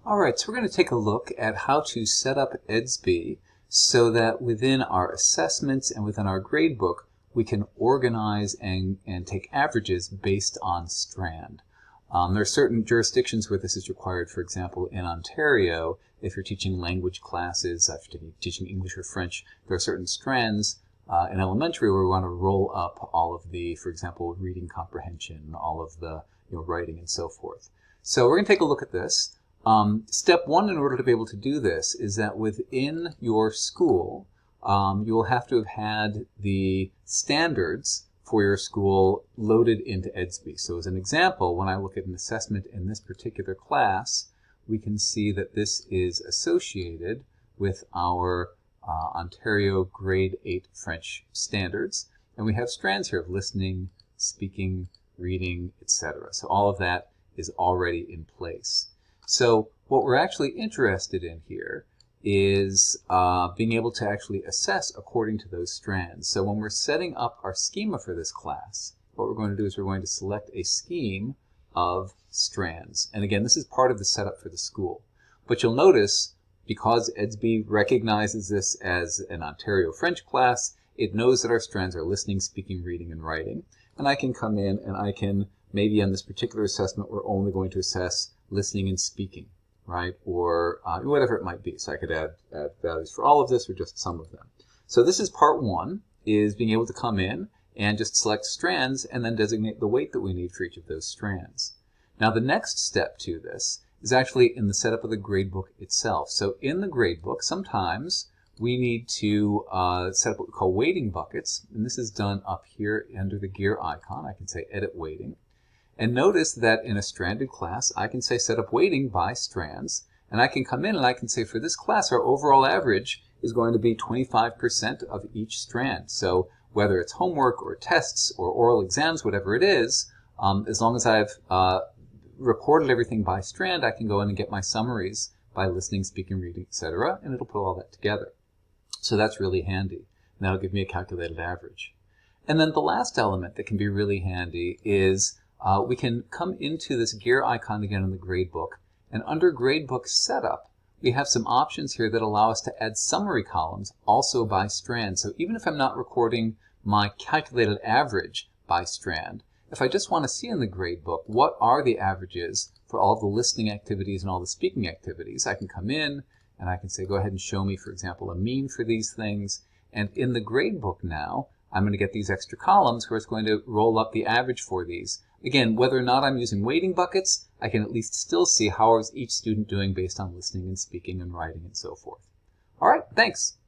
Alright, so we're going to take a look at how to set up Edsby so that within our assessments and within our gradebook we can organize and take averages based on strand. There are certain jurisdictions where this is required. For example, in Ontario, if you're teaching language classes, if you're teaching English or French, there are certain strands in elementary where we want to roll up all of the, for example, reading comprehension, all of the writing and so forth. So we're going to take a look at this. Step one in order to be able to do this is that within your school, you will have to have had the standards for your school loaded into Edsby. So as an example, when I look at an assessment in this particular class, we can see that this is associated with our Ontario Grade 8 French standards. And we have strands here of listening, speaking, reading, etc. So all of that is already in place. So what we're actually interested in here is being able to actually assess according to those strands. So when we're setting up our schema for this class, what we're going to do is we're going to select a scheme of strands. And again, this is part of the setup for the school. But you'll notice, because Edsby recognizes this as an Ontario French class, it knows that our strands are listening, speaking, reading, and writing. And I can come in and I can, maybe on this particular assessment, we're only going to assess listening and speaking, right? Or whatever it might be. So I could add values for all of this or just some of them. So this is part one, is being able to come in and just select strands and then designate the weight that we need for each of those strands. Now the next step to this is actually in the setup of the gradebook itself. So in the gradebook, sometimes we need to set up what we call weighting buckets. And this is done up here under the gear icon. I can say edit weighting. And notice that in a stranded class, I can say set up weighting by strands, and I can come in and I can say for this class, our overall average is going to be 25% of each strand. So whether it's homework or tests or oral exams, whatever it is, as long as I've recorded everything by strand, I can go in and get my summaries by listening, speaking, reading, etc., and it'll put all that together. So that's really handy. And that'll give me a calculated average. And then the last element that can be really handy is we can come into this gear icon again in the gradebook, and under gradebook setup, we have some options here that allow us to add summary columns also by strand. So even if I'm not recording my calculated average by strand, if I just want to see in the gradebook what are the averages for all the listening activities and all the speaking activities, I can come in and I can say go ahead and show me, for example, a mean for these things. And in the gradebook now, I'm going to get these extra columns where it's going to roll up the average for these. Again, whether or not I'm using weighting buckets, I can at least still see how is each student doing based on listening and speaking and writing and so forth. All right, thanks.